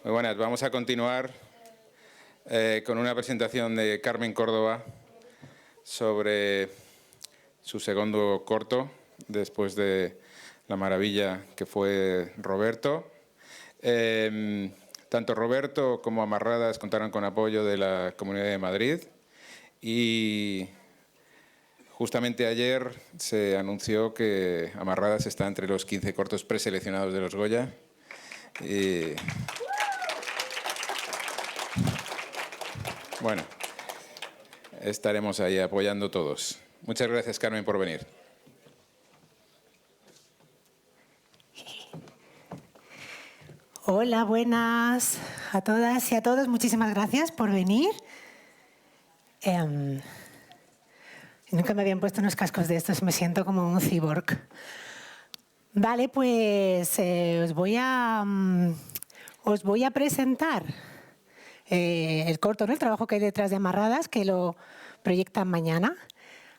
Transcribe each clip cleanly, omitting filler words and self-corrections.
Muy buenas, vamos a continuar con una presentación de Carmen Córdoba sobre su segundo corto, después de la maravilla que fue Roberto. Tanto Roberto como Amarradas contaron con apoyo de la Comunidad de Madrid y justamente ayer se anunció que Amarradas está entre los 15 cortos preseleccionados de los Goya. Bueno, estaremos ahí apoyando todos. Muchas gracias, Carmen, por venir. Hola, buenas a todas y a todos. Muchísimas gracias por venir. Nunca me habían puesto unos cascos de estos, me siento como un cyborg. Vale, pues os voy a presentar el corto, ¿no? El trabajo que hay detrás de Amarradas, que lo proyectan mañana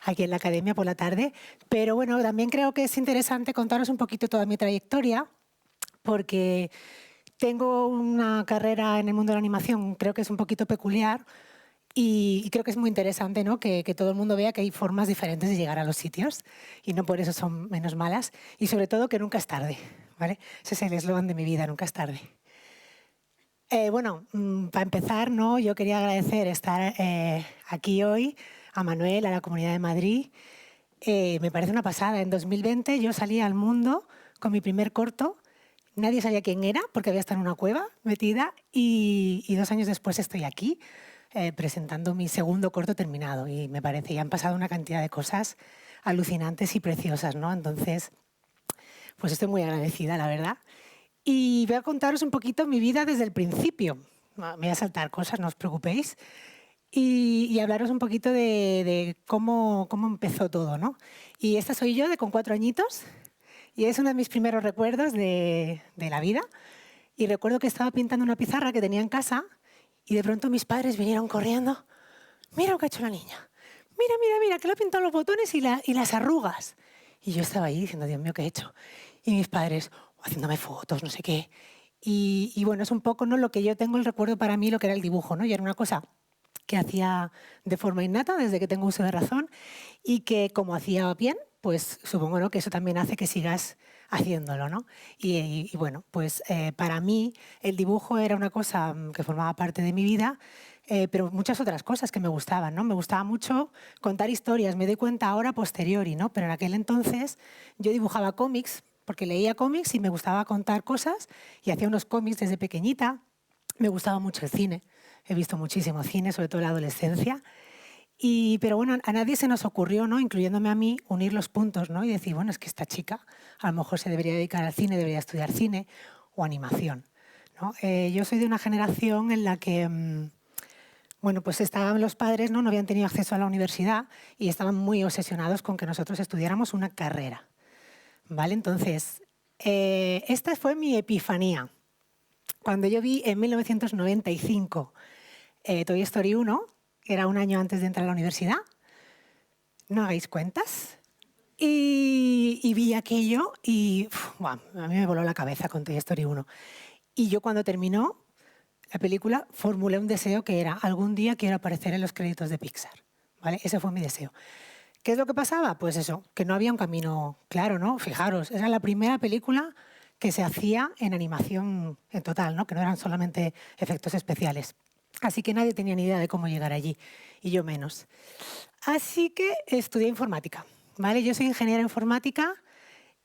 aquí en la Academia por la tarde. Pero bueno, también creo que es interesante contaros un poquito toda mi trayectoria, porque tengo una carrera en el mundo de la animación, creo que es un poquito peculiar y creo que es muy interesante, ¿no? que todo el mundo vea que hay formas diferentes de llegar a los sitios y no por eso son menos malas, y sobre todo que nunca es tarde, ¿vale? Ese es el eslogan de mi vida, nunca es tarde. Bueno, para empezar, ¿no? Yo quería agradecer estar aquí hoy a Manuel, a la Comunidad de Madrid. Me parece una pasada. En 2020 yo salí al mundo con mi primer corto. Nadie sabía quién era porque había estado en una cueva metida y 2 años después estoy aquí presentando mi segundo corto terminado y me parece, ya han pasado una cantidad de cosas alucinantes y preciosas, ¿no? Entonces, pues estoy muy agradecida, la verdad. Y voy a contaros un poquito mi vida desde el principio. Me voy a saltar cosas, no os preocupéis. Y hablaros un poquito de cómo empezó todo, ¿no? Y esta soy yo, con 4 añitos. Y es uno de mis primeros recuerdos de la vida. Y recuerdo que estaba pintando una pizarra que tenía en casa y de pronto mis padres vinieron corriendo. Mira lo que ha hecho la niña. Mira, mira, mira, que le ha pintado los botones y las arrugas. Y yo estaba ahí diciendo, Dios mío, ¿qué he hecho? Y mis padres haciéndome fotos, no sé qué. Y bueno, es un poco, ¿no?, lo que yo tengo el recuerdo para mí, lo que era el dibujo, ¿no? Y era una cosa que hacía de forma innata desde que tengo uso de razón y que como hacía bien, pues supongo, ¿no?, que eso también hace que sigas haciéndolo, ¿no? Y bueno, pues para mí el dibujo era una cosa que formaba parte de mi vida, pero muchas otras cosas que me gustaban, ¿no? Me gustaba mucho contar historias, me doy cuenta ahora a posteriori, ¿no? Pero en aquel entonces yo dibujaba cómics, porque leía cómics y me gustaba contar cosas y hacía unos cómics desde pequeñita. Me gustaba mucho el cine, he visto muchísimo cine, sobre todo en la adolescencia. Pero bueno, a nadie se nos ocurrió, ¿no?, incluyéndome a mí, unir los puntos, ¿no? Y decir, bueno, es que esta chica a lo mejor se debería dedicar al cine, debería estudiar cine o animación, ¿no? Yo soy de una generación en la que, bueno, pues estaban los padres, ¿no?, no habían tenido acceso a la universidad y estaban muy obsesionados con que nosotros estudiáramos una carrera, ¿vale? Entonces, esta fue mi epifanía. Cuando yo vi en 1995 Toy Story 1, era un año antes de entrar a la universidad, no hagáis cuentas, y vi aquello y wow, a mí me voló la cabeza con Toy Story 1. Y yo cuando terminó la película formulé un deseo que era algún día quiero aparecer en los créditos de Pixar, ¿vale? Ese fue mi deseo. ¿Qué es lo que pasaba? Pues eso, que no había un camino claro, ¿no? Fijaros, era la primera película que se hacía en animación en total, ¿no? Que no eran solamente efectos especiales. Así que nadie tenía ni idea de cómo llegar allí, y yo menos. Así que estudié informática, ¿vale? Yo soy ingeniera informática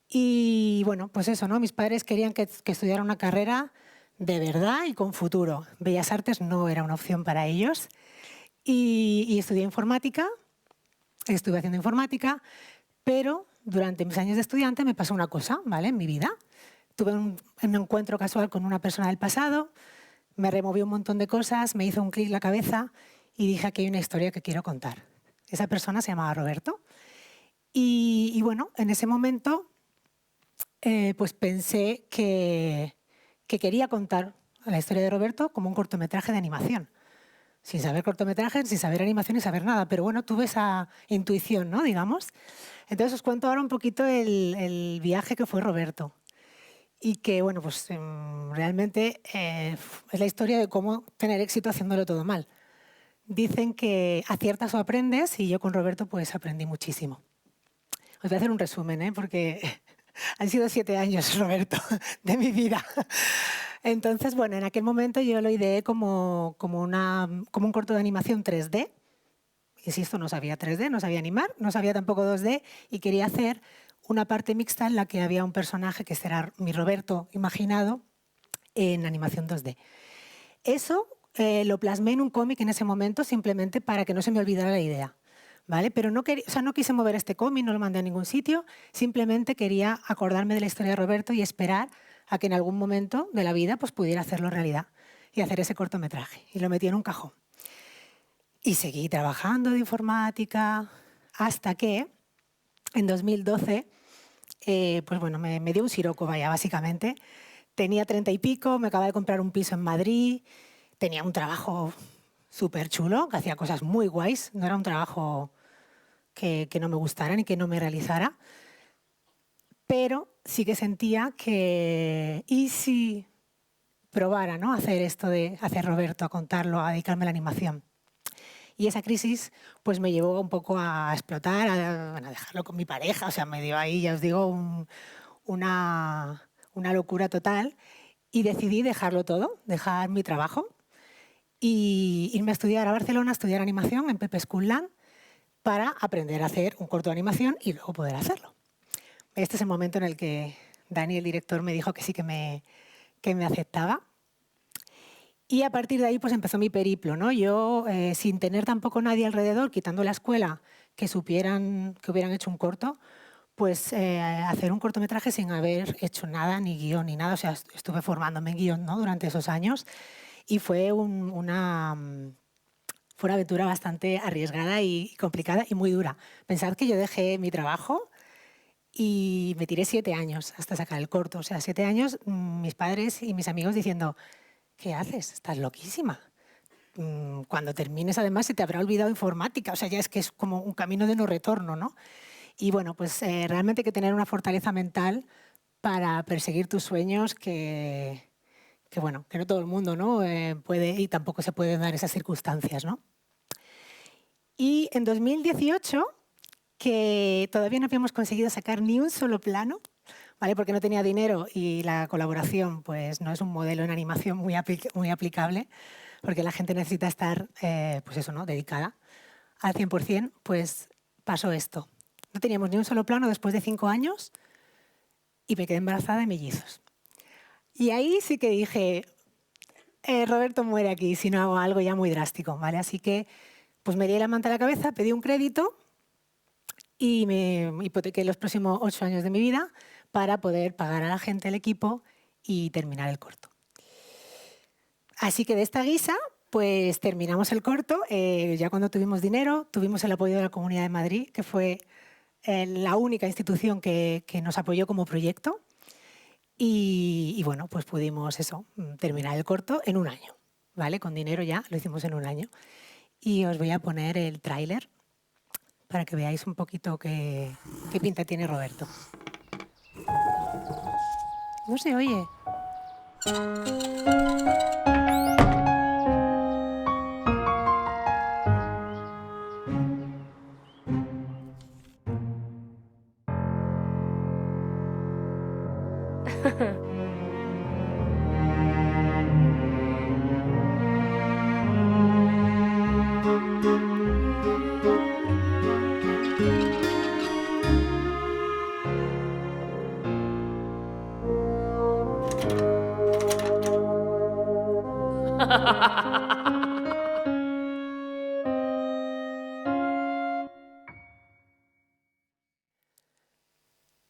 y, bueno, pues eso, ¿no? Mis padres querían que estudiara una carrera de verdad y con futuro. Bellas Artes no era una opción para ellos. Y estudié informática, estuve haciendo informática, pero durante mis años de estudiante me pasó una cosa, ¿vale?, en mi vida. Tuve un encuentro casual con una persona del pasado, me removió un montón de cosas, me hizo un clic la cabeza y dije, aquí hay una historia que quiero contar. Esa persona se llamaba Roberto. Y bueno, en ese momento pues pensé que quería contar la historia de Roberto como un cortometraje de animación. Sin saber cortometrajes, sin saber animación y saber nada. Pero bueno, tuve esa intuición, ¿no?, digamos. Entonces os cuento ahora un poquito el viaje que fue Roberto. y que, bueno, pues realmente es la historia de cómo tener éxito haciéndolo todo mal. Dicen que aciertas o aprendes y yo con Roberto pues aprendí muchísimo. Os voy a hacer un resumen, porque han sido 7 años, Roberto, de mi vida. Entonces, bueno, en aquel momento yo lo ideé como un corto de animación 3D. Insisto, no sabía 3D, no sabía animar, no sabía tampoco 2D y quería hacer una parte mixta en la que había un personaje que será mi Roberto imaginado en animación 2D. Eso lo plasmé en un cómic en ese momento simplemente para que no se me olvidara la idea. ¿Vale? Pero no quise mover este cómic, no lo mandé a ningún sitio, simplemente quería acordarme de la historia de Roberto y esperar a que en algún momento de la vida pues, pudiera hacerlo realidad y hacer ese cortometraje. Y lo metí en un cajón. Y seguí trabajando de informática hasta que en 2012 pues bueno, me dio un siroco, vaya, básicamente. Tenía 30 y pico, me acababa de comprar un piso en Madrid, tenía un trabajo súper chulo, que hacía cosas muy guays, no era un trabajo que no me gustara ni que no me realizara, pero sí que sentía que, ¿y si probara, ¿no? hacer esto de hacer Roberto, a contarlo, a dedicarme a la animación? Y esa crisis pues me llevó un poco a explotar, a dejarlo con mi pareja, o sea, me dio ahí, ya os digo, una locura total y decidí dejarlo todo, dejar mi trabajo y irme a estudiar a Barcelona, a estudiar animación en Pepe School Land para aprender a hacer un corto de animación y luego poder hacerlo. Este es el momento en el que Dani, el director, me dijo que sí que me aceptaba. Y a partir de ahí pues empezó mi periplo, ¿no? Yo, sin tener tampoco nadie alrededor, quitando la escuela, que supieran que hubieran hecho un corto, pues hacer un cortometraje sin haber hecho nada, ni guión, ni nada. O sea, estuve formándome en guión, ¿no? durante esos años y fue una aventura bastante arriesgada y complicada y muy dura. Pensad que yo dejé mi trabajo y me tiré 7 años hasta sacar el corto. O sea, 7 años mis padres y mis amigos diciendo, ¿qué haces? Estás loquísima. Cuando termines, además, se te habrá olvidado informática. O sea, ya es que es como un camino de no retorno, ¿no? Y bueno, pues realmente hay que tener una fortaleza mental para perseguir tus sueños que bueno, que no todo el mundo, ¿no? puede y tampoco se pueden dar esas circunstancias, ¿no? Y en 2018, que todavía no habíamos conseguido sacar ni un solo plano, ¿vale? Porque no tenía dinero y la colaboración pues, no es un modelo en animación muy aplicable, porque la gente necesita estar pues eso, ¿no? dedicada al 100%, pues pasó esto. No teníamos ni un solo plano después de 5 años y me quedé embarazada de mellizos. Y ahí sí que dije, Roberto muere aquí si no hago algo ya muy drástico, ¿vale? Así que pues me di la manta a la cabeza, pedí un crédito y me hipotequé los próximos 8 años de mi vida para poder pagar a la gente, el equipo y terminar el corto. Así que de esta guisa, pues terminamos el corto. Ya cuando tuvimos dinero, tuvimos el apoyo de la Comunidad de Madrid, que fue la única institución que nos apoyó como proyecto. Y bueno, pues pudimos terminar el corto en un año, ¿vale? Con dinero ya lo hicimos en un año. Y os voy a poner el tráiler para que veáis un poquito qué pinta tiene Roberto. No se oye.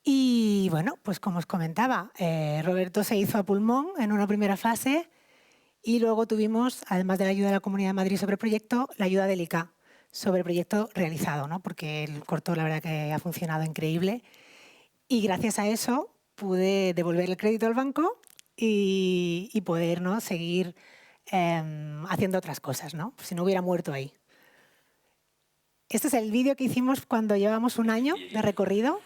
Y bueno, pues como os comentaba, Roberto se hizo a pulmón en una primera fase y luego tuvimos, además de la ayuda de la Comunidad de Madrid sobre el proyecto, la ayuda del ICA sobre el proyecto realizado, ¿no? Porque el corto la verdad que ha funcionado increíble y gracias a eso pude devolver el crédito al banco y poder, ¿no? seguir haciendo otras cosas, ¿no? Si no hubiera muerto ahí. Este es el vídeo que hicimos cuando llevamos un año de recorrido.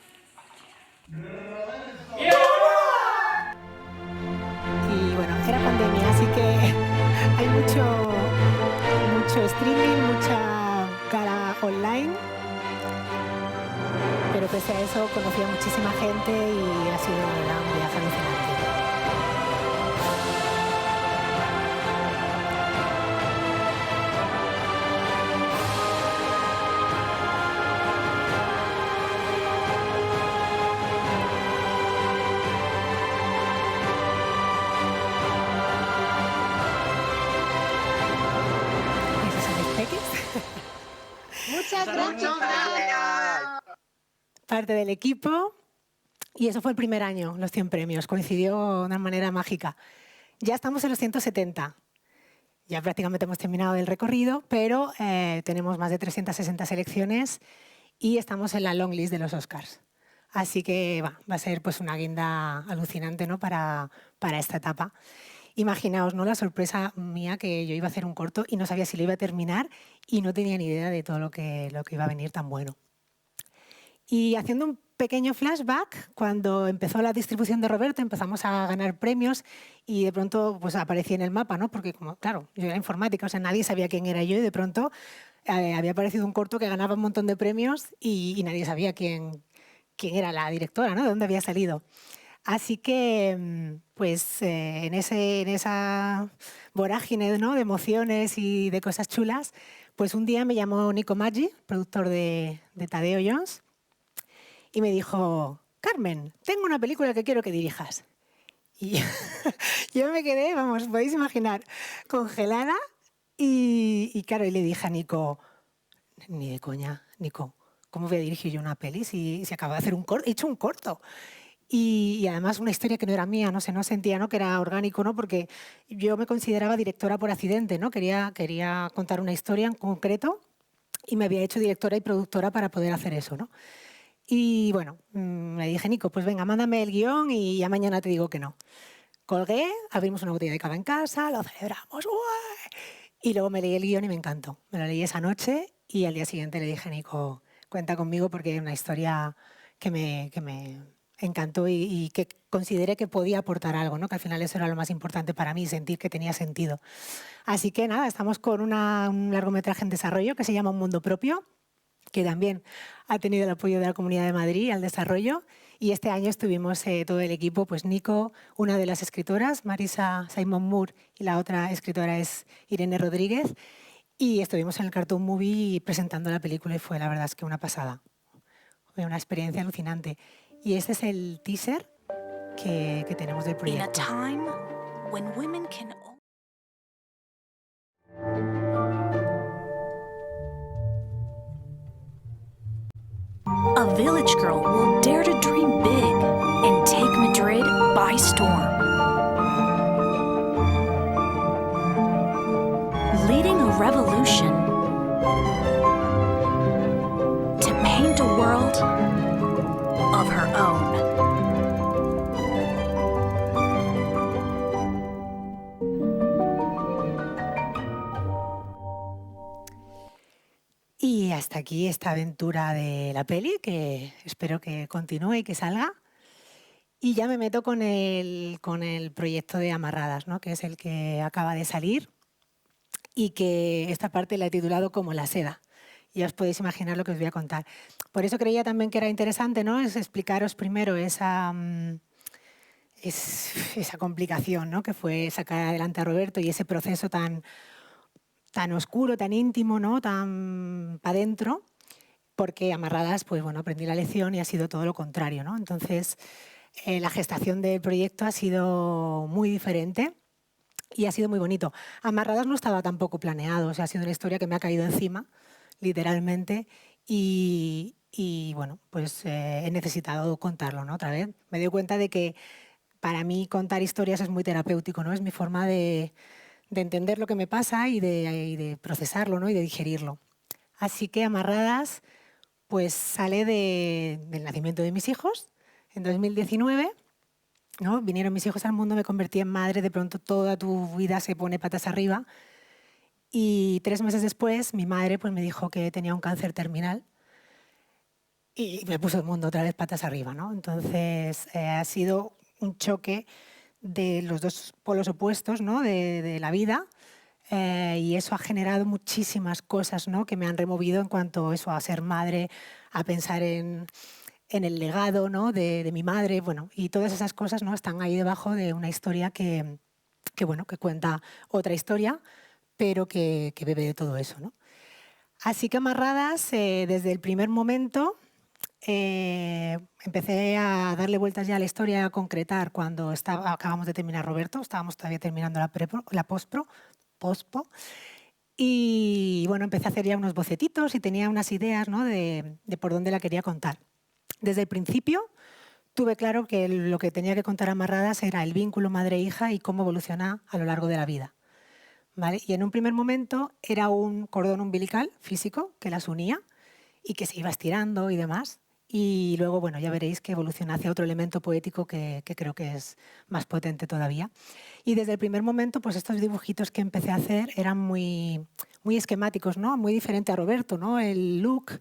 era pandemia, así que hay mucho streaming, mucha cara online, pero pese a eso conocí a muchísima gente y ha sido de verdad un viaje alucinante. Esos son mis peques. Muchas gracias. Parte del equipo, y eso fue el primer año, los 100 premios, coincidió de una manera mágica. Ya estamos en los 170, ya prácticamente hemos terminado el recorrido, pero tenemos más de 360 selecciones y estamos en la long list de los Oscars. Así que va a ser pues una guinda alucinante, ¿no? para esta etapa. Imaginaos, ¿no? La sorpresa mía que yo iba a hacer un corto y no sabía si lo iba a terminar y no tenía ni idea de todo lo que iba a venir tan bueno. Y haciendo un pequeño flashback, cuando empezó la distribución de Roberto empezamos a ganar premios y de pronto pues aparecí en el mapa, ¿no? Porque como, claro, yo era informática, o sea, nadie sabía quién era yo y de pronto había aparecido un corto que ganaba un montón de premios y nadie sabía quién era la directora, ¿no? De dónde había salido. Así que, pues, en esa vorágine, ¿no? De emociones y de cosas chulas, pues un día me llamó Nico Maggi, productor de Tadeo Jones, y me dijo, Carmen, tengo una película que quiero que dirijas. Y yo me quedé, vamos, podéis imaginar, congelada y claro, y le dije a Nico, ni de coña, Nico, ¿cómo voy a dirigir yo una peli si acabo de hacer un corto? He hecho un corto. Y además una historia que no era mía, no sé, no sentía, ¿no? Que era orgánico, ¿no? Porque yo me consideraba directora por accidente, ¿no? Quería contar una historia en concreto y me había hecho directora y productora para poder hacer eso, ¿no? Y bueno, me dije, Nico, pues venga, mándame el guión y ya mañana te digo que no. Colgué, abrimos una botella de cava en casa, lo celebramos, ¡ué! Y luego me leí el guión y me encantó. Me lo leí esa noche y al día siguiente le dije, Nico, cuenta conmigo porque es una historia que me encantó y que consideré que podía aportar algo, ¿no? Que al final eso era lo más importante para mí, sentir que tenía sentido. Así que nada, estamos con un largometraje en desarrollo que se llama Un Mundo Propio, que también ha tenido el apoyo de la Comunidad de Madrid al desarrollo. Y este año estuvimos todo el equipo, pues Nico, una de las escritoras, Marisa Simon Moore, y la otra escritora es Irene Rodríguez. Y estuvimos en el Cartoon Movie presentando la película y fue, la verdad, es que una pasada. Fue una experiencia alucinante. Y este es el teaser que tenemos del proyecto. A village girl will dare to dream big and take Madrid by storm. Leading a revolution to paint a world of her own. Y hasta aquí esta aventura de la peli, que espero que continúe y que salga. Y ya me meto con el proyecto de Amarradas, ¿no? Que es el que acaba de salir y que esta parte la he titulado como La seda. Ya os podéis imaginar lo que os voy a contar. Por eso creía también que era interesante, ¿no? Es explicaros primero esa complicación, ¿no? Que fue sacar adelante a Roberto y ese proceso tan oscuro, tan íntimo, ¿no? Tan para adentro, porque Amarradas, pues bueno, aprendí la lección y ha sido todo lo contrario, ¿no? Entonces, la gestación del proyecto ha sido muy diferente y ha sido muy bonito. Amarradas no estaba tampoco planeado, o sea, ha sido una historia que me ha caído encima, literalmente, y bueno, pues he necesitado contarlo, ¿no? Otra vez. Me doy cuenta de que para mí contar historias es muy terapéutico, ¿no? Es mi forma de entender lo que me pasa y de procesarlo, ¿no? Y de digerirlo. Así que Amarradas pues sale del nacimiento de mis hijos en 2019, ¿no? Vinieron mis hijos al mundo, me convertí en madre, de pronto toda tu vida se pone patas arriba y 3 meses después mi madre pues me dijo que tenía un cáncer terminal y me puso el mundo otra vez patas arriba, ¿no? Entonces ha sido un choque de los dos polos opuestos, ¿no? de la vida. Y eso ha generado muchísimas cosas, ¿no? que me han removido en cuanto eso, a ser madre, a pensar en el legado, ¿no? de mi madre, bueno, y todas esas cosas, ¿no? están ahí debajo de una historia que cuenta otra historia, pero que bebe de todo eso, ¿no? Así que Amarradas, desde el primer momento, empecé a darle vueltas ya a la historia, a concretar cuando acabamos de terminar Roberto, estábamos todavía terminando la pospo, y bueno, empecé a hacer ya unos bocetitos y tenía unas ideas, ¿no? de por dónde la quería contar. Desde el principio tuve claro que lo que tenía que contar Amarradas era el vínculo madre-hija y cómo evoluciona a lo largo de la vida. ¿Vale? Y en un primer momento era un cordón umbilical físico que las unía y que se iba estirando y demás. Y luego, bueno, ya veréis que evoluciona hacia otro elemento poético que creo que es más potente todavía. Y desde el primer momento, pues estos dibujitos que empecé a hacer eran muy, muy esquemáticos, ¿no? Muy diferente a Roberto, ¿no? El look.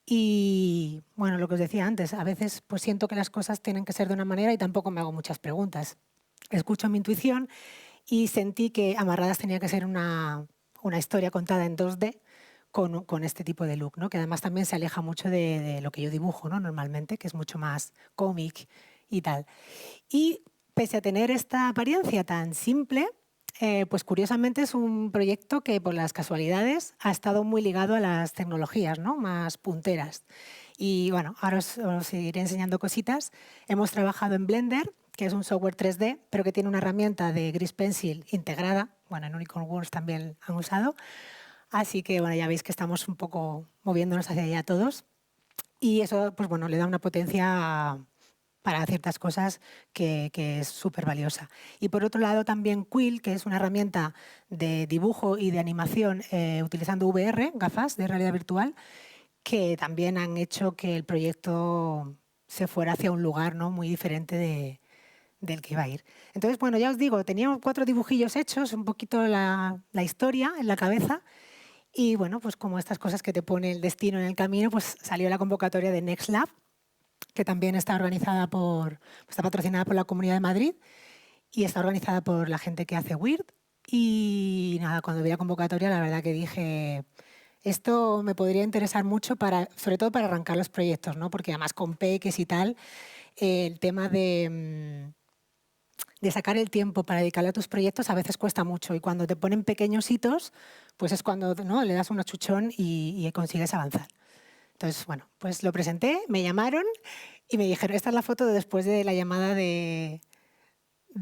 Y bueno, lo que os decía antes, a veces pues siento que las cosas tienen que ser de una manera y tampoco me hago muchas preguntas. Escucho mi intuición y sentí que Amarradas tenía que ser una historia contada en 2D con este tipo de look, ¿no? que además también se aleja mucho de lo que yo dibujo, ¿no? normalmente, que es mucho más cómic y tal. Y pese a tener esta apariencia tan simple, pues curiosamente es un proyecto que por las casualidades ha estado muy ligado a las tecnologías, ¿no? más punteras. Y bueno, ahora os iré enseñando cositas. Hemos trabajado en Blender, que es un software 3D, pero que tiene una herramienta de Grease Pencil integrada. Bueno, en Unicorn Works también han usado. Así que bueno, ya veis que estamos un poco moviéndonos hacia allá todos. Y eso pues, bueno, le da una potencia para ciertas cosas que es súper valiosa. Y por otro lado también Quill, que es una herramienta de dibujo y de animación utilizando VR, gafas de realidad virtual, que también han hecho que el proyecto se fuera hacia un lugar, ¿no? muy diferente del que iba a ir. Entonces, bueno, ya os digo, teníamos 4 dibujillos hechos, un poquito la historia en la cabeza, y bueno, pues como estas cosas que te pone el destino en el camino, pues salió la convocatoria de Next Lab, que también está patrocinada por la Comunidad de Madrid y está organizada por la gente que hace Weird. Y nada, cuando vi la convocatoria, la verdad que dije, esto me podría interesar mucho, sobre todo para arrancar los proyectos, ¿no? Porque además con peques y tal, el tema de sacar el tiempo para dedicarle a tus proyectos a veces cuesta mucho. Y cuando te ponen pequeños hitos, pues es cuando, ¿no? le das un achuchón y consigues avanzar. Entonces, bueno, pues lo presenté, me llamaron y me dijeron, esta es la foto de después de la llamada de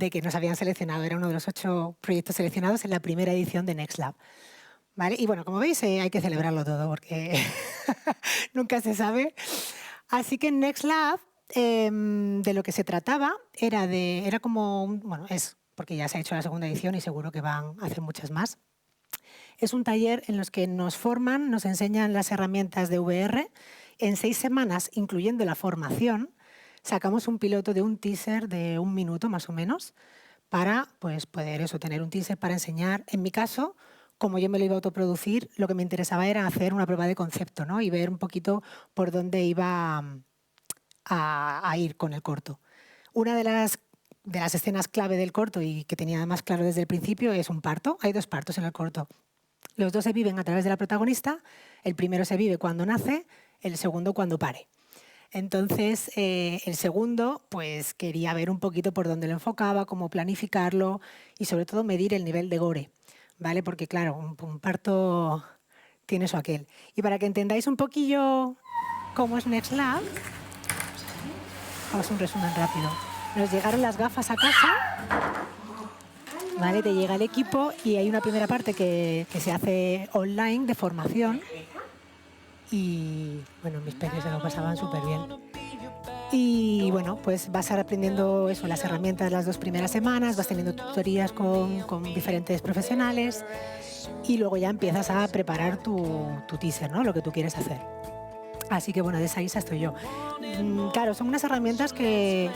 que nos habían seleccionado. Era uno de los 8 proyectos seleccionados en la primera edición de Next Lab. ¿Vale? Y bueno, como veis, hay que celebrarlo todo porque nunca se sabe. Así que en Next Lab, de lo que se trataba era como, porque ya se ha hecho la segunda edición y seguro que van a hacer muchas más. Es un taller en los que nos forman, nos enseñan las herramientas de VR. En 6 semanas, incluyendo la formación, sacamos un piloto de un teaser de 1 minuto más o menos para pues, poder tener un teaser para enseñar. En mi caso, como yo me lo iba a autoproducir, lo que me interesaba era hacer una prueba de concepto, ¿no? y ver un poquito por dónde iba a ir con el corto. Una de las escenas clave del corto y que tenía más claro desde el principio es un parto. Hay 2 partos en el corto. Los 2 se viven a través de la protagonista. El primero se vive cuando nace, el segundo cuando pare. Entonces, el segundo, pues quería ver un poquito por dónde lo enfocaba, cómo planificarlo y sobre todo medir el nivel de gore, ¿vale? Porque claro, un parto tiene eso aquel. Y para que entendáis un poquillo cómo es Next Lab, vamos a un resumen rápido. Nos llegaron las gafas a casa, ¿vale? Te llega el equipo y hay una primera parte que se hace online de formación y, bueno, mis peques se lo pasaban súper bien. Y, bueno, pues vas a ir aprendiendo las herramientas las 2 primeras semanas, vas teniendo tutorías con diferentes profesionales y luego ya empiezas a preparar tu teaser, ¿no? Lo que tú quieres hacer. Así que, bueno, de esa Isa estoy yo. Claro, son unas herramientas que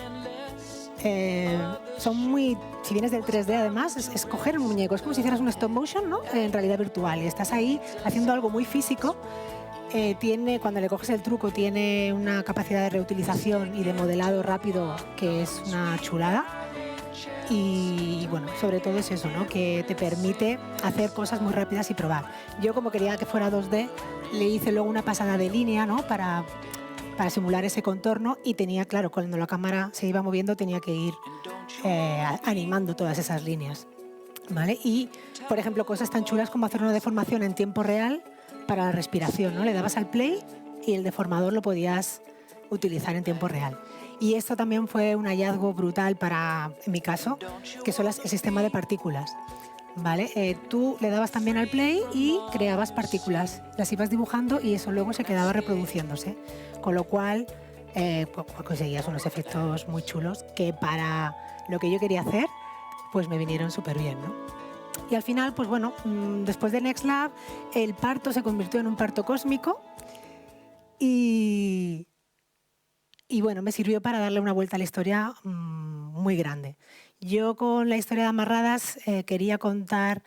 son muy... Si vienes del 3D, además, es coger un muñeco. Es como si hicieras un stop motion, ¿no? En realidad virtual. Y estás ahí haciendo algo muy físico. Cuando le coges el truco, tiene una capacidad de reutilización y de modelado rápido que es una chulada. Y bueno, sobre todo es eso, ¿no? Que te permite hacer cosas muy rápidas y probar. Yo, como quería que fuera 2D, le hice luego una pasada de línea, ¿no? Para simular ese contorno, y tenía, claro, cuando la cámara se iba moviendo tenía que ir animando todas esas líneas, ¿vale? Y, por ejemplo, cosas tan chulas como hacer una deformación en tiempo real para la respiración, ¿no? Le dabas al play y el deformador lo podías utilizar en tiempo real. Y esto también fue un hallazgo brutal en mi caso, que son el sistema de partículas. ¿Vale? Tú le dabas también al play y creabas partículas, las ibas dibujando y eso luego se quedaba reproduciéndose, con lo cual pues conseguías unos efectos muy chulos que para lo que yo quería hacer pues me vinieron súper bien, ¿no? Y al final, pues bueno, después de Next Lab, el parto se convirtió en un parto cósmico y bueno, me sirvió para darle una vuelta a la historia muy grande. Yo con la historia de Amarradas quería contar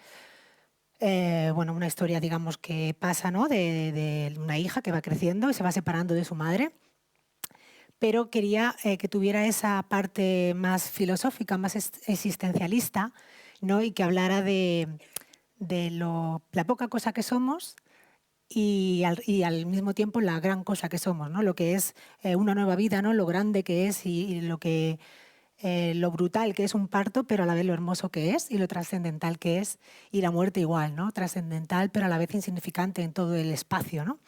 bueno, una historia, digamos, que pasa, ¿no? de una hija que va creciendo y se va separando de su madre, pero quería que tuviera esa parte más filosófica, más existencialista, ¿no? Y que hablara de la poca cosa que somos y al mismo tiempo la gran cosa que somos, ¿no? Lo que es una nueva vida, ¿no? Lo grande que es y lo brutal que es un parto, pero a la vez lo hermoso que es y lo trascendental que es, y la muerte igual, ¿no? Trascendental, pero a la vez insignificante en todo el espacio, ¿no?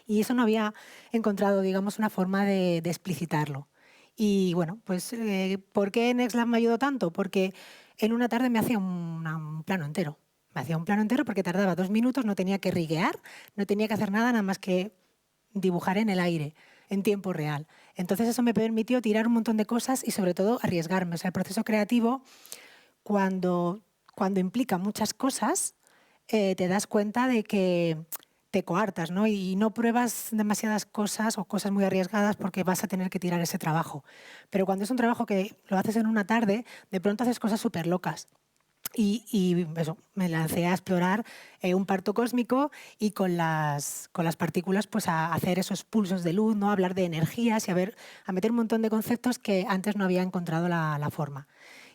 Y eso no había encontrado, digamos, una forma de explicitarlo. Y bueno, pues ¿por qué NextLab me ayudó tanto? Porque en una tarde me hacía un plano entero. Me hacía un plano entero porque tardaba 2 minutos, no tenía que riguear, no tenía que hacer nada más que dibujar en el aire, en tiempo real. Entonces eso me permitió tirar un montón de cosas y sobre todo arriesgarme. O sea, el proceso creativo, cuando implica muchas cosas, te das cuenta de que te coartas, ¿no? Y no pruebas demasiadas cosas o cosas muy arriesgadas porque vas a tener que tirar ese trabajo. Pero cuando es un trabajo que lo haces en una tarde, de pronto haces cosas súper locas. Y eso, me lancé a explorar un parto cósmico y con las partículas pues a hacer esos pulsos de luz, ¿no? A hablar de energías y a meter un montón de conceptos que antes no había encontrado la forma.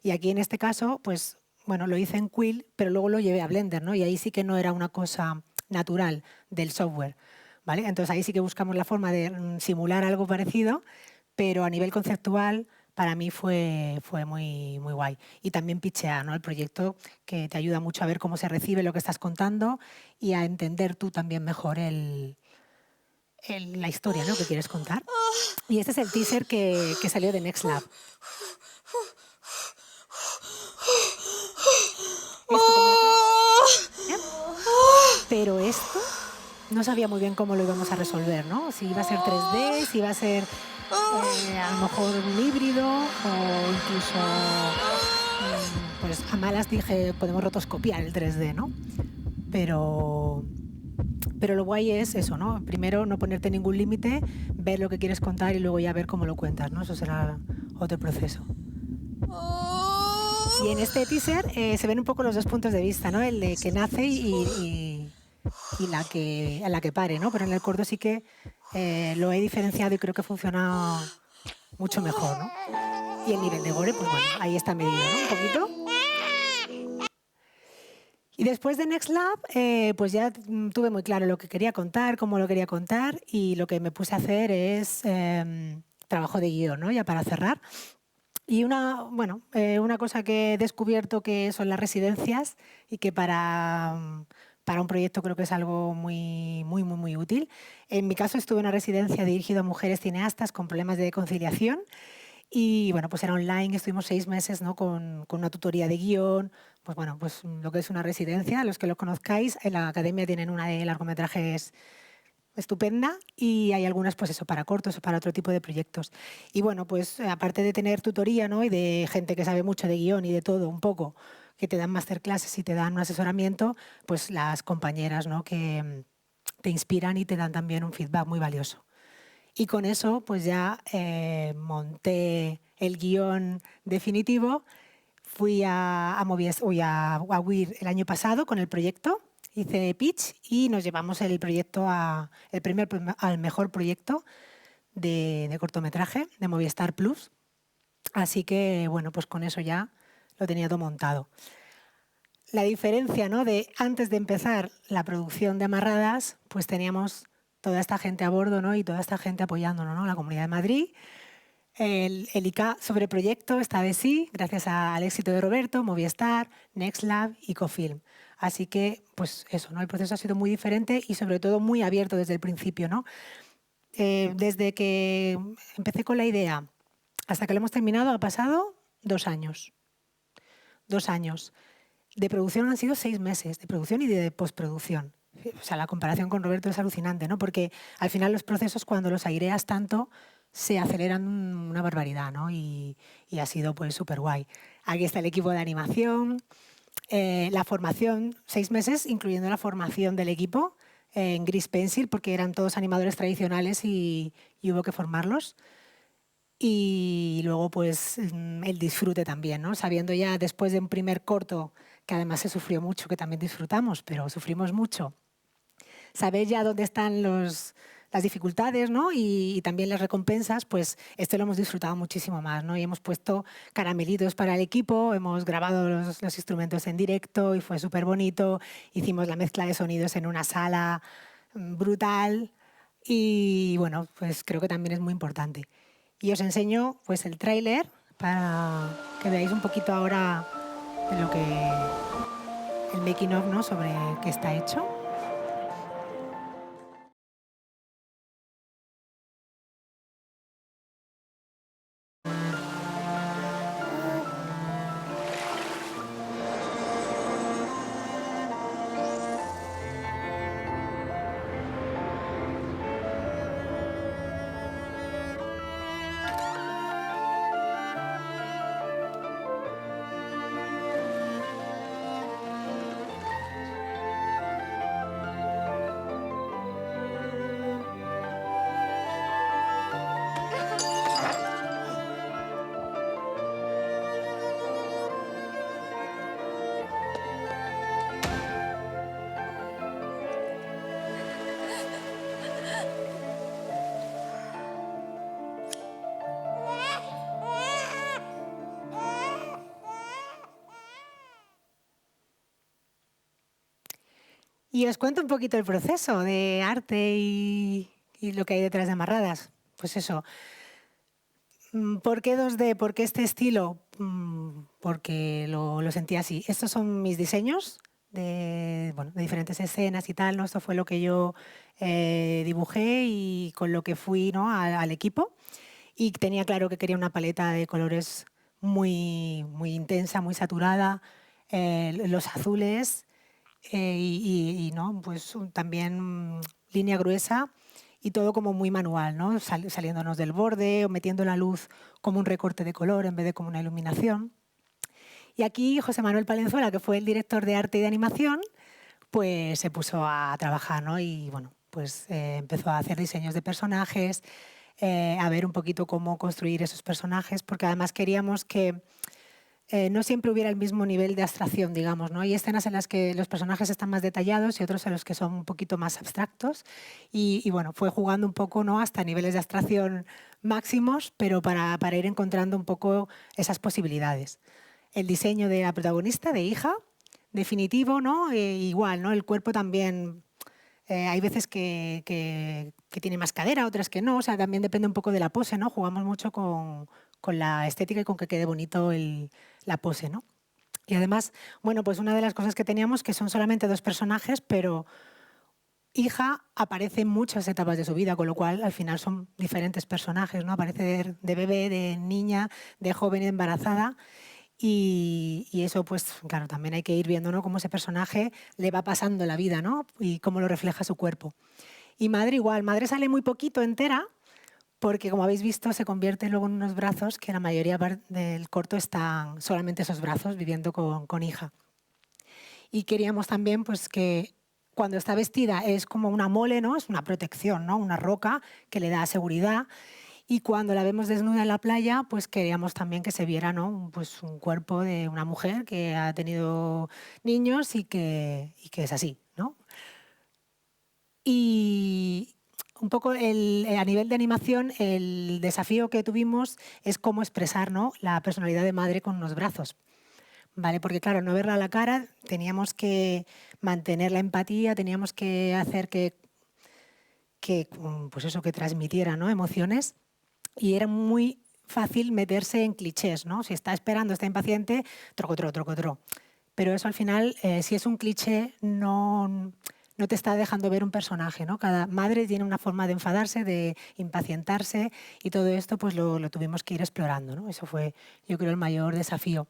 Y aquí en este caso, pues bueno, lo hice en Quill, pero luego lo llevé a Blender, ¿no? Y ahí sí que no era una cosa natural del software, ¿vale? Entonces ahí sí que buscamos la forma de simular algo parecido, pero a nivel conceptual para mí fue muy, muy guay. Y también pitchear, ¿no? El proyecto, que te ayuda mucho a ver cómo se recibe lo que estás contando y a entender tú también mejor la historia, ¿no? que quieres contar. Y este es el teaser que salió de Next Lab. Pero esto no sabía muy bien cómo lo íbamos a resolver, ¿no? Si iba a ser 3D, si iba a ser a lo mejor un híbrido o incluso, pues a malas dije, podemos rotoscopiar el 3D, ¿no? Pero lo guay es eso, ¿no? Primero no ponerte ningún límite, ver lo que quieres contar y luego ya ver cómo lo cuentas, ¿no? Eso será otro proceso. Y en este teaser se ven un poco los dos puntos de vista, ¿no? El de que nace y a la que pare, ¿no? Pero en el corto sí que lo he diferenciado y creo que funciona mucho mejor, ¿no? Y el nivel de gore, pues bueno, ahí está medido, ¿no? Un poquito. Y después de Next Lab, pues ya tuve muy claro lo que quería contar, cómo lo quería contar, y lo que me puse a hacer es trabajo de guión, ¿no? Ya para cerrar. Y una cosa que he descubierto que son las residencias y que para un proyecto creo que es algo muy, muy, muy, muy útil. En mi caso estuve en una residencia dirigida a mujeres cineastas con problemas de conciliación y bueno, pues era online, estuvimos 6 meses, ¿no? con una tutoría de guión, pues bueno, pues lo que es una residencia, los que lo conozcáis, en la academia tienen una de largometrajes estupenda y hay algunas pues eso para cortos o para otro tipo de proyectos. Y bueno, pues aparte de tener tutoría, ¿no? y de gente que sabe mucho de guión y de todo un poco, que te dan masterclasses y te dan un asesoramiento, pues las compañeras, ¿no? que te inspiran y te dan también un feedback muy valioso. Y con eso pues ya monté el guión definitivo, fui a WIR el año pasado con el proyecto. Hice pitch y nos llevamos el proyecto el premio al mejor proyecto de cortometraje de Movistar Plus. Así que, bueno, pues con eso ya lo tenía todo montado. La diferencia, ¿no?, de antes de empezar la producción de Amarradas, pues teníamos toda esta gente a bordo, ¿no?, y toda esta gente apoyándonos, ¿no?, la Comunidad de Madrid, el ICA sobre proyecto, esta vez sí, gracias al éxito de Roberto, Movistar, NextLab y Cofilm. Así que, pues eso, ¿no?, el proceso ha sido muy diferente y sobre todo muy abierto desde el principio, ¿no? Desde que empecé con la idea hasta que lo hemos terminado ha pasado 2 años. 2 años. De producción han sido 6 meses, de producción y de postproducción. O sea, la comparación con Roberto es alucinante, ¿no? Porque al final los procesos, cuando los aireas tanto, se aceleran una barbaridad, ¿no? Y ha sido pues súper guay. Aquí está el equipo de animación, la formación, 6 meses, incluyendo la formación del equipo en Gris Pencil, porque eran todos animadores tradicionales y hubo que formarlos. Y luego pues el disfrute también, ¿no? Sabiendo ya después de un primer corto, que además se sufrió mucho, que también disfrutamos, pero sufrimos mucho, saber ya dónde están las dificultades, ¿no?, y también las recompensas, pues esto lo hemos disfrutado muchísimo más, ¿no? Y hemos puesto caramelitos para el equipo, hemos grabado los instrumentos en directo y fue súper bonito, hicimos la mezcla de sonidos en una sala brutal y bueno, pues creo que también es muy importante. Y os enseño pues el tráiler para que veáis un poquito ahora de lo que el making of, ¿no?, sobre qué está hecho. Y os cuento un poquito el proceso de arte y lo que hay detrás de Amarradas. Pues eso, ¿por qué 2D? ¿Por qué este estilo? Porque lo sentí así. Estos son mis diseños de diferentes escenas y tal, ¿no? Esto fue lo que yo dibujé y con lo que fui, ¿no?, al equipo. Y tenía claro que quería una paleta de colores muy, muy intensa, muy saturada, los azules, ¿no?, pues también línea gruesa y todo como muy manual, ¿no?, saliéndonos del borde o metiendo la luz como un recorte de color en vez de como una iluminación. Y aquí José Manuel Palenzuela, que fue el director de arte y de animación, pues se puso a trabajar, ¿no? Y bueno, pues empezó a hacer diseños de personajes, a ver un poquito cómo construir esos personajes, porque además queríamos que no siempre hubiera el mismo nivel de abstracción, digamos, ¿no? Hay escenas en las que los personajes están más detallados y otros en los que son un poquito más abstractos. Y bueno, fue jugando un poco, ¿no?, hasta niveles de abstracción máximos, pero para ir encontrando un poco esas posibilidades. El diseño de la protagonista, de Hija, definitivo, ¿no? Igual, ¿no? El cuerpo también. Hay veces que tiene más cadera, otras que no. O sea, también depende un poco de la pose, ¿no? Jugamos mucho con la estética y con que quede bonito la pose, ¿no? Y además, bueno, pues una de las cosas que teníamos, que son solamente 2 personajes, pero Hija aparece en muchas etapas de su vida, con lo cual al final son diferentes personajes, ¿no? Aparece de bebé, de niña, de joven embarazada. Y eso, pues claro, también hay que ir viendo, ¿no?, cómo ese personaje le va pasando la vida, ¿no?, y cómo lo refleja su cuerpo. Y Madre igual. Madre sale muy poquito entera, porque como habéis visto se convierte luego en unos brazos que la mayoría del corto están solamente esos brazos viviendo con Hija. Y queríamos también pues que cuando está vestida es como una mole, ¿no?, es una protección, ¿no?, una roca que le da seguridad. Y cuando la vemos desnuda en la playa, pues queríamos también que se viera, ¿no?, pues un cuerpo de una mujer que ha tenido niños y que es así, ¿no? Y un poco a nivel de animación, el desafío que tuvimos es cómo expresar, ¿no?, la personalidad de Madre con unos brazos. ¿vale? Porque claro, no verla a la cara, teníamos que mantener la empatía, teníamos que hacer pues eso, que transmitiera, ¿no?, emociones, y era muy fácil meterse en clichés, ¿no? Si está esperando, está impaciente, trocotro, trocotro. Pero eso al final, si es un cliché, no te está dejando ver un personaje, ¿no? Cada madre tiene una forma de enfadarse, de impacientarse, y todo esto pues lo tuvimos que ir explorando, ¿no? Eso fue, yo creo, el mayor desafío.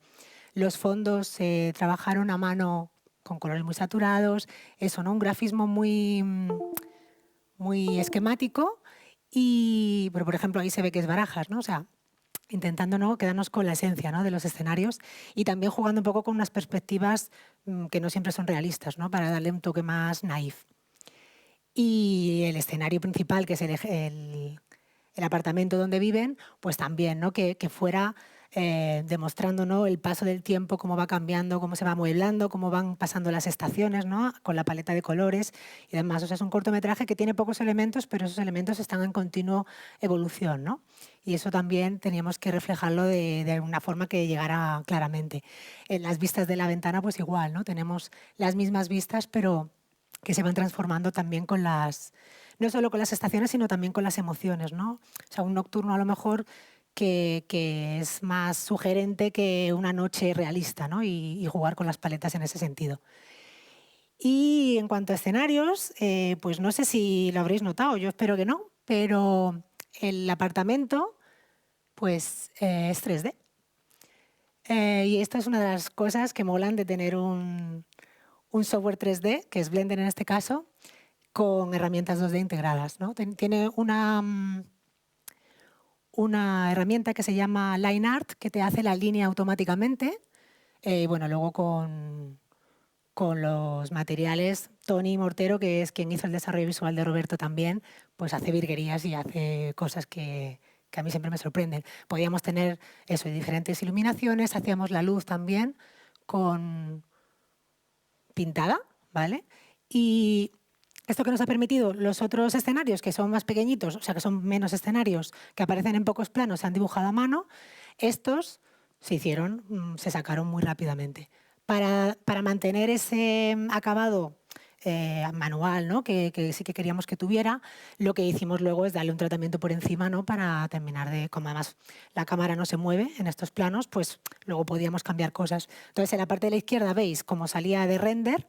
Los fondos se trabajaron a mano con colores muy saturados, eso, ¿no? Un grafismo muy esquemático, pero por ejemplo ahí se ve que es Barajas, ¿no? O sea, intentando, ¿no?, quedarnos con la esencia, ¿no?, de los escenarios, y también jugando un poco con unas perspectivas que no siempre son realistas, ¿no?, para darle un toque más naif. Y el escenario principal, que es el apartamento donde viven, pues también, ¿no?, que fuera demostrando, ¿no?, el paso del tiempo, cómo va cambiando, cómo se va amueblando, cómo van pasando las estaciones, ¿no?, con la paleta de colores y demás. O sea, es un cortometraje que tiene pocos elementos, pero esos elementos están en continua evolución, ¿no? Y eso también teníamos que reflejarlo de una forma que llegara claramente. En las vistas de la ventana, pues igual, ¿no? Tenemos las mismas vistas, pero que se van transformando también no solo con las estaciones, sino también con las emociones, ¿no? O sea, un nocturno a lo mejor que es más sugerente que una noche realista, ¿no? Y jugar con las paletas en ese sentido. Y en cuanto a escenarios, pues no sé si lo habréis notado, yo espero que no, pero el apartamento pues es 3D. Y esto es una de las cosas que molan de tener un software 3D, que es Blender en este caso, con herramientas 2D integradas, ¿no? Tiene una herramienta que se llama Line Art, que te hace la línea automáticamente. Bueno, luego con los materiales, Tony Mortero, que es quien hizo el desarrollo visual de Roberto también, pues hace virguerías y hace cosas que a mí siempre me sorprenden. Podíamos tener eso, diferentes iluminaciones, hacíamos la luz también con pintada, ¿vale? Y esto que nos ha permitido los otros escenarios, que son más pequeñitos, o sea, que son menos escenarios, que aparecen en pocos planos, se han dibujado a mano, estos se sacaron muy rápidamente. Para mantener ese acabado manual, ¿no?, que sí que queríamos que tuviera, lo que hicimos luego es darle un tratamiento por encima, ¿no?, para terminar como además la cámara no se mueve en estos planos, pues luego podíamos cambiar cosas. Entonces, en la parte de la izquierda veis cómo salía de render,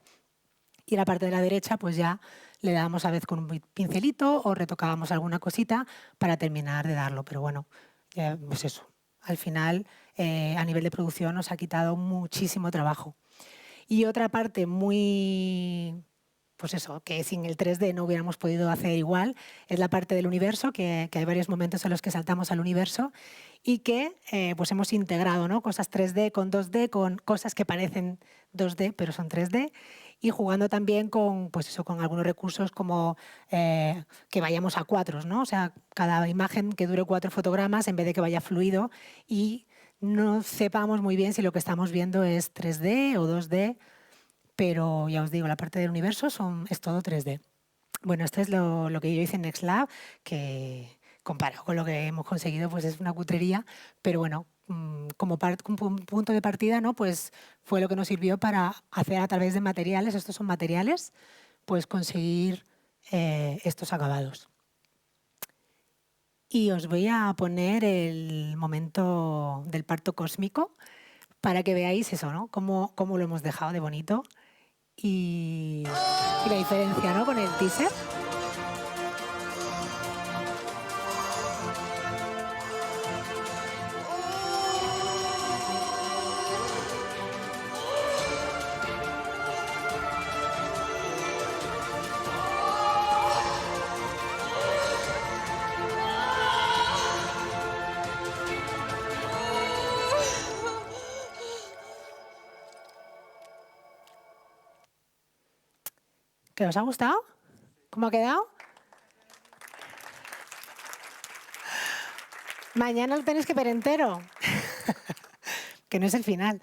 y en la parte de la derecha pues ya le dábamos a veces con un pincelito o retocábamos alguna cosita para terminar de darlo. Pero bueno, pues eso, al final a nivel de producción nos ha quitado muchísimo trabajo. Y otra parte muy, pues eso, que sin el 3D no hubiéramos podido hacer igual, es la parte del universo, que hay varios momentos en los que saltamos al universo y que pues hemos integrado, ¿no?, cosas 3D con 2D, con cosas que parecen 2D pero son 3D, y jugando también con, pues eso, con algunos recursos como que vayamos a cuadros, ¿no? O sea, cada imagen que dure 4 fotogramas en vez de que vaya fluido y no sepamos muy bien si lo que estamos viendo es 3D o 2D, pero ya os digo, la parte del universo es todo 3D. Bueno, esto es lo que yo hice en NextLab, que comparado con lo que hemos conseguido pues es una cutrería, pero bueno, como punto de partida, ¿no?, pues fue lo que nos sirvió para hacer a través de materiales, estos son materiales, pues conseguir estos acabados. Y os voy a poner el momento del parto cósmico para que veáis eso, ¿no?, cómo lo hemos dejado de bonito y la diferencia, ¿no?, con el teaser. ¿Que os ha gustado? ¿Cómo ha quedado? Mañana lo tenéis que ver entero. Que no es el final.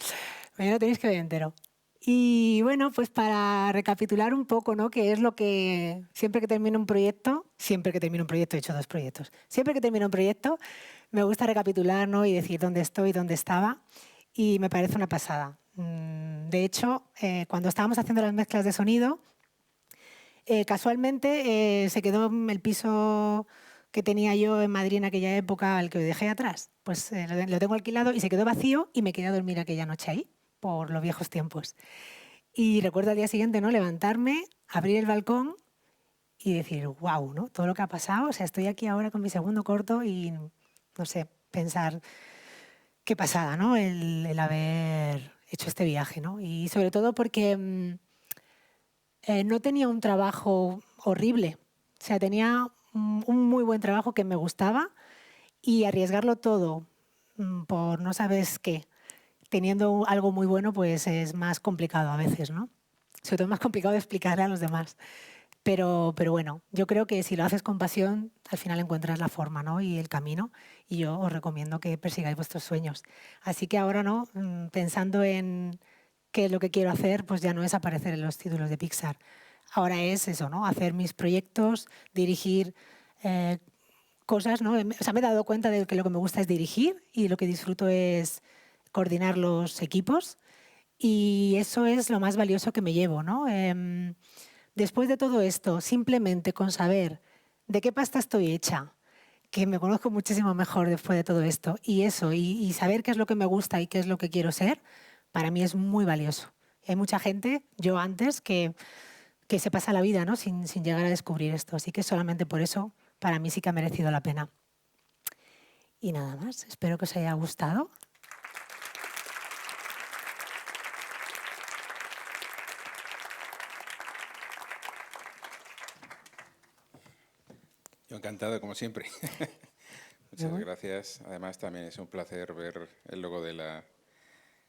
Mañana lo tenéis que ver entero. Y bueno, pues para recapitular un poco, ¿no?, que es lo que siempre que termino un proyecto, he hecho 2 proyectos, siempre que termino un proyecto me gusta recapitular, ¿no?, y decir dónde estoy, dónde estaba, y me parece una pasada. De hecho, cuando estábamos haciendo las mezclas de sonido, casualmente se quedó el piso que tenía yo en Madrid en aquella época, al que dejé atrás. Pues lo tengo alquilado y se quedó vacío y me quedé a dormir aquella noche ahí, por los viejos tiempos. Y recuerdo al día siguiente, ¿no?, levantarme, abrir el balcón y decir, wow, ¿no?, todo lo que ha pasado. O sea, estoy aquí ahora con mi segundo corto y, no sé, pensar qué pasada, ¿no?, el haber hecho este viaje, ¿no? Y sobre todo porque no tenía un trabajo horrible. O sea, tenía un muy buen trabajo que me gustaba, y arriesgarlo todo por no sabes qué, teniendo algo muy bueno, pues es más complicado a veces, ¿no? Sobre todo es más complicado de explicarle a los demás. Pero bueno, yo creo que si lo haces con pasión, al final encuentras la forma, ¿no?, y el camino. Y yo os recomiendo que persigáis vuestros sueños. Así que ahora, ¿no?, pensando en qué es lo que quiero hacer, pues ya no es aparecer en los títulos de Pixar. Ahora es eso, ¿no?, hacer mis proyectos, dirigir cosas, ¿no? O sea, me he dado cuenta de que lo que me gusta es dirigir y lo que disfruto es coordinar los equipos, y eso es lo más valioso que me llevo, ¿no? Después de todo esto, simplemente con saber de qué pasta estoy hecha, que me conozco muchísimo mejor después de todo esto, y eso, y saber qué es lo que me gusta y qué es lo que quiero ser, para mí es muy valioso. Hay mucha gente, yo antes, que se pasa la vida, ¿no?, sin llegar a descubrir esto. Así que solamente por eso, para mí sí que ha merecido la pena. Y nada más, espero que os haya gustado. Yo encantado, como siempre. Muchas gracias. Además, también es un placer ver el logo de la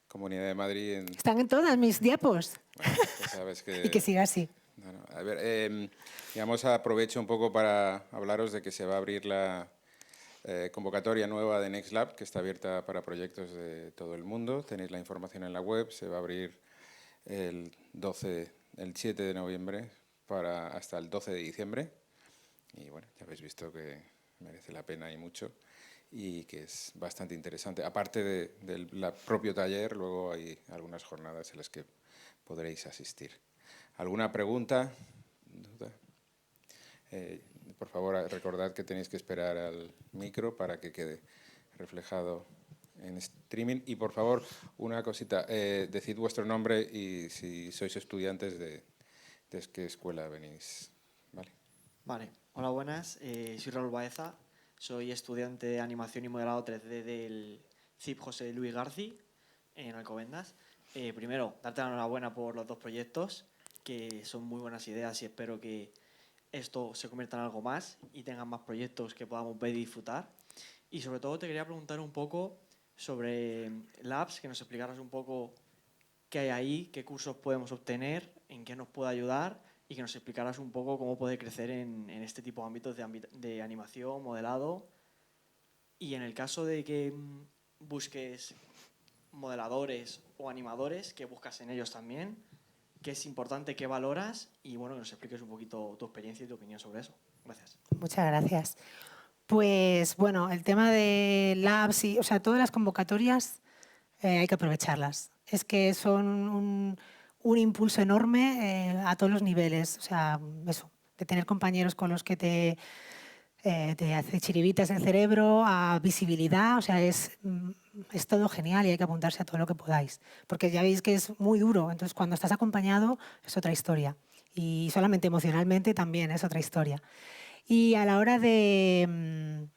Comunidad de Madrid. Están en todas mis diapos. Bueno, pues sabes que... Y que siga así. Bueno, a ver, digamos, aprovecho un poco para hablaros de que se va a abrir la convocatoria nueva de Next Lab, que está abierta para proyectos de todo el mundo. Tenéis la información en la web. Se va a abrir el 7 de noviembre hasta el 12 de diciembre. Y bueno, ya habéis visto que merece la pena y mucho, y que es bastante interesante. Aparte del propio taller, luego hay algunas jornadas en las que podréis asistir. ¿Alguna pregunta? ¿Duda? Por favor, recordad que tenéis que esperar al micro para que quede reflejado en streaming. Y por favor, una cosita, decid vuestro nombre y si sois estudiantes de qué escuela venís. Vale, hola, buenas. Soy Raúl Baeza, soy estudiante de animación y modelado 3D del CIP José Luis Garci en Alcobendas. Primero, darte la enhorabuena por los dos proyectos, que son muy buenas ideas, y espero que esto se convierta en algo más y tengan más proyectos que podamos ver y disfrutar. Y sobre todo te quería preguntar un poco sobre Labs, que nos explicaras un poco qué hay ahí, qué cursos podemos obtener, en qué nos puede ayudar, y que nos explicaras un poco cómo poder crecer en este tipo de ámbitos de animación, modelado. Y en el caso de que busques modeladores o animadores, ¿qué buscas en ellos también? ¿Qué es importante, qué valoras? Y bueno, que nos expliques un poquito tu experiencia y tu opinión sobre eso. Gracias. Muchas gracias. Pues bueno, el tema de Labs, o sea, todas las convocatorias hay que aprovecharlas. Es que son un impulso enorme a todos los niveles. O sea, eso, de tener compañeros con los que te hace chiribitas el cerebro, a visibilidad. O sea, es todo genial y hay que apuntarse a todo lo que podáis. Porque ya veis que es muy duro. Entonces, cuando estás acompañado es otra historia. Y solamente emocionalmente también es otra historia. Y a la hora de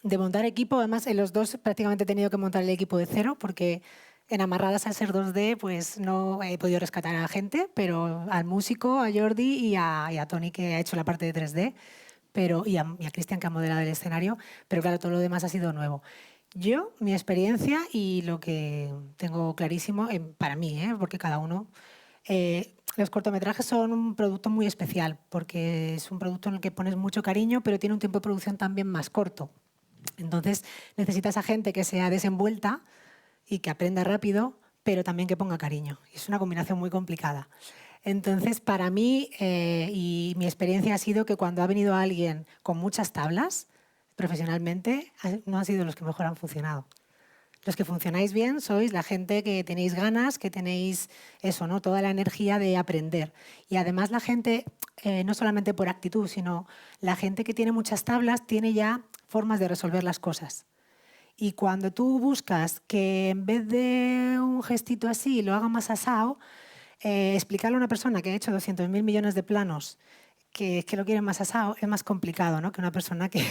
montar equipo, además en los dos prácticamente he tenido que montar el equipo de cero, porque en Amarradas, al ser 2D, pues no he podido rescatar a la gente, pero al músico, a Jordi y a Tony, que ha hecho la parte de 3D, y a Cristian, que ha modelado el escenario, pero claro, todo lo demás ha sido nuevo. Yo, mi experiencia y lo que tengo clarísimo, para mí, porque cada uno... los cortometrajes son un producto muy especial, porque es un producto en el que pones mucho cariño, pero tiene un tiempo de producción también más corto. Entonces necesitas a gente que sea desenvuelta y que aprenda rápido, pero también que ponga cariño. Y es una combinación muy complicada. Entonces, para mí, y mi experiencia ha sido que cuando ha venido alguien con muchas tablas, profesionalmente, no han sido los que mejor han funcionado. Los que funcionáis bien sois la gente que tenéis ganas, que tenéis eso, ¿no? Toda la energía de aprender. Y además la gente, no solamente por actitud, sino la gente que tiene muchas tablas tiene ya formas de resolver las cosas. Y cuando tú buscas que en vez de un gestito así lo haga más asado, explicarle a una persona que ha hecho 200.000 millones de planos que lo quiere más asado es más complicado, ¿no? Que una persona que,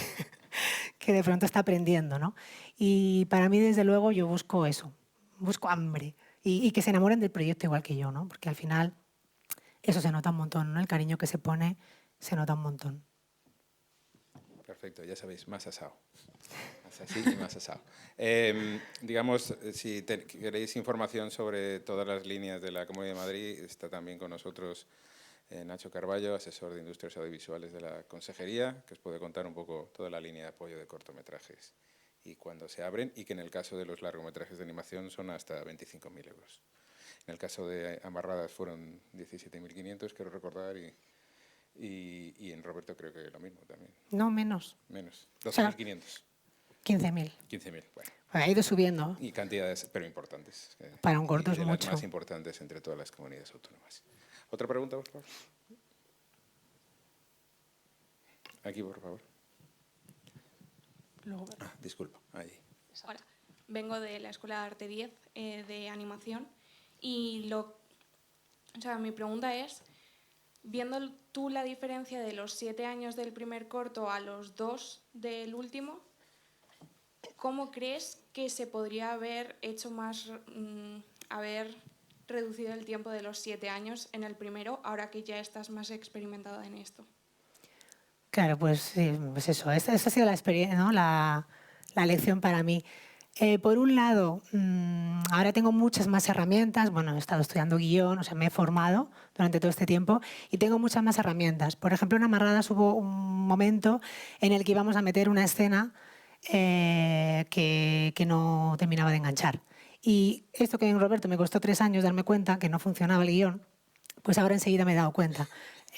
que de pronto está aprendiendo, ¿no? Y para mí, desde luego, yo busco eso, busco hambre y que se enamoren del proyecto igual que yo, ¿no? Porque al final eso se nota un montón, ¿no? El cariño que se pone se nota un montón. Perfecto, ya sabéis, más asado. Más así y más asado. Digamos, si queréis información sobre todas las líneas de la Comunidad de Madrid, está también con nosotros Nacho Carballo, asesor de Industrias Audiovisuales de la Consejería, que os puede contar un poco toda la línea de apoyo de cortometrajes y cuándo se abren, y que en el caso de los largometrajes de animación son hasta 25.000 euros. En el caso de Amarradas fueron 17.500, quiero recordar, y en Roberto creo que lo mismo también. No, menos. Menos, 12.500. 15.000. 15.000, bueno. Ha ido subiendo. Y cantidades, pero importantes. Para un corto y es de mucho. Las más importantes entre todas las comunidades autónomas. ¿Otra pregunta, por favor? Aquí, por favor. Disculpa, ahí. Hola, vengo de la Escuela de Arte 10 de animación y mi pregunta es, viendo tú la diferencia de los 7 años del primer corto a los 2 del último, ¿cómo crees que se podría haber hecho más, haber reducido el tiempo de los 7 años en el primero, ahora que ya estás más experimentada en esto? Claro, pues eso, esa ha sido la experiencia, ¿no? La lección para mí. Por un lado, ahora tengo muchas más herramientas. Bueno, he estado estudiando guión, o sea, me he formado durante todo este tiempo y tengo muchas más herramientas. Por ejemplo, en Amarradas hubo un momento en el que íbamos a meter una escena que no terminaba de enganchar. Y esto que en Roberto me costó 3 años darme cuenta que no funcionaba el guión, pues ahora enseguida me he dado cuenta.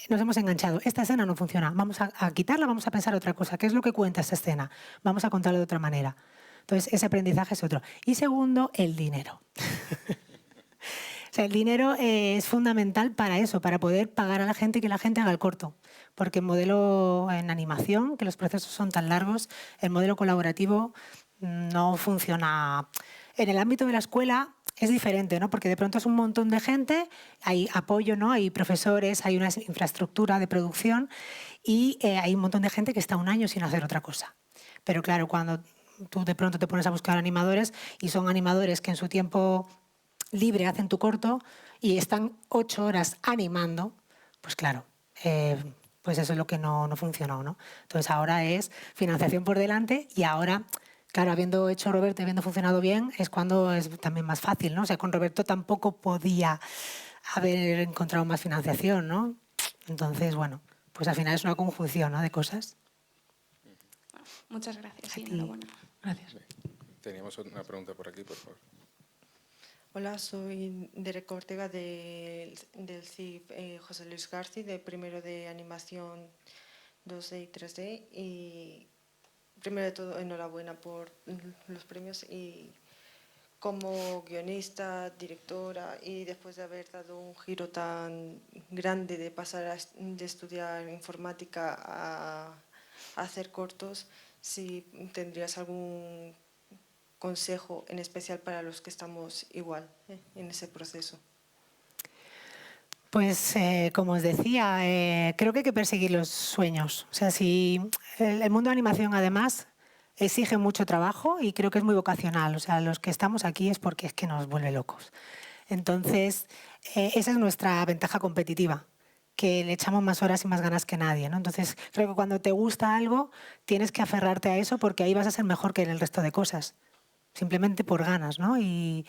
Nos hemos enganchado. Esta escena no funciona. Vamos a quitarla, vamos a pensar otra cosa. ¿Qué es lo que cuenta esta escena? Vamos a contarlo de otra manera. Entonces, ese aprendizaje es otro. Y segundo, el dinero. O sea, el dinero es fundamental para eso, para poder pagar a la gente y que la gente haga el corto. Porque el modelo en animación, que los procesos son tan largos, el modelo colaborativo no funciona. En el ámbito de la escuela es diferente, ¿no? Porque de pronto es un montón de gente, hay apoyo, ¿no? Hay profesores, hay una infraestructura de producción y hay un montón de gente que está 1 año sin hacer otra cosa. Pero claro, cuando tú de pronto te pones a buscar animadores y son animadores que en su tiempo libre hacen tu corto y están 8 horas animando, pues claro, pues eso es lo que no funcionó, ¿no? Entonces ahora es financiación por delante y ahora, claro, habiendo hecho Roberto y habiendo funcionado bien, es cuando es también más fácil, ¿no? O sea, con Roberto tampoco podía haber encontrado más financiación, ¿no? Entonces, bueno, pues al final es una conjunción, ¿no? De cosas. Bueno, muchas gracias y ti. enhorabuena. Gracias. Teníamos una pregunta por aquí, por favor. Hola, soy Derek Ortega del CIP José Luis García, de primero de animación 2D y 3D. Y primero de todo, enhorabuena por los premios. Y como guionista, directora, y después de haber dado un giro tan grande de pasar de estudiar informática a hacer cortos, si tendrías algún consejo en especial para los que estamos igual en ese proceso. Pues como os decía, creo que hay que perseguir los sueños. O sea, si el mundo de animación además exige mucho trabajo y creo que es muy vocacional. O sea, los que estamos aquí es porque es que nos vuelve locos. Entonces, esa es nuestra ventaja competitiva, que le echamos más horas y más ganas que nadie, ¿no? Entonces, creo que cuando te gusta algo, tienes que aferrarte a eso porque ahí vas a ser mejor que en el resto de cosas. Simplemente por ganas, ¿no? Y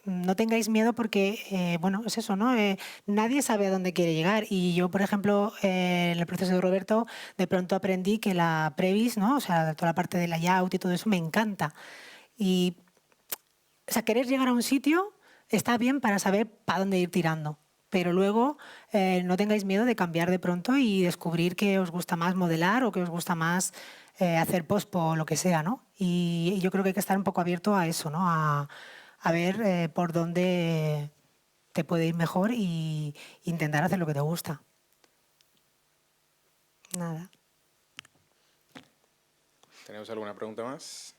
no tengáis miedo porque, bueno, es eso, ¿no? Nadie sabe a dónde quiere llegar. Y yo, por ejemplo, en el proceso de Roberto, de pronto aprendí que la previs, ¿no? O sea, toda la parte de layout y todo eso me encanta. Y, o sea, querer llegar a un sitio está bien para saber para dónde ir tirando. pero luego no tengáis miedo de cambiar de pronto y descubrir que os gusta más modelar o que os gusta más hacer pospo o lo que sea, ¿no? Y yo creo que hay que estar un poco abierto a eso, ¿no? A ver por dónde te puede ir mejor y intentar hacer lo que te gusta. Nada. ¿Tenemos alguna pregunta más?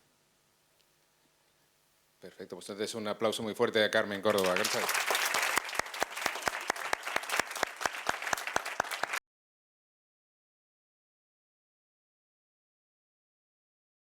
Perfecto, pues entonces un aplauso muy fuerte a Carmen Córdoba. Gracias.